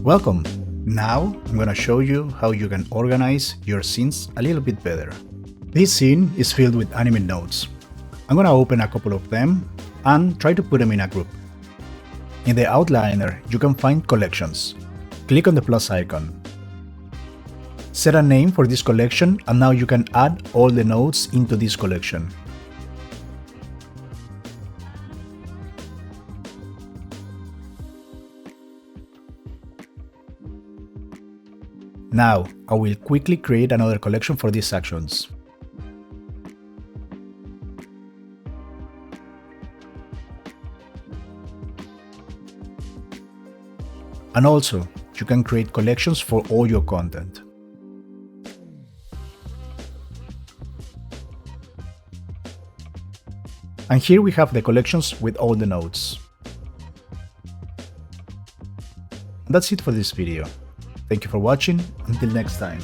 Welcome! Now I'm gonna show you how you can organize your scenes a little bit better. This scene is filled with anime notes. I'm gonna open a couple of them and try to put them in a group. In the outliner, you can find collections. Click on the plus icon. Set a name for this collection and now you can add all the notes into this collection. Now, I will quickly create another collection for these actions. And also, you can create collections for all your content. And here we have the collections with all the notes. That's it for this video. Thank you for watching. Until next time.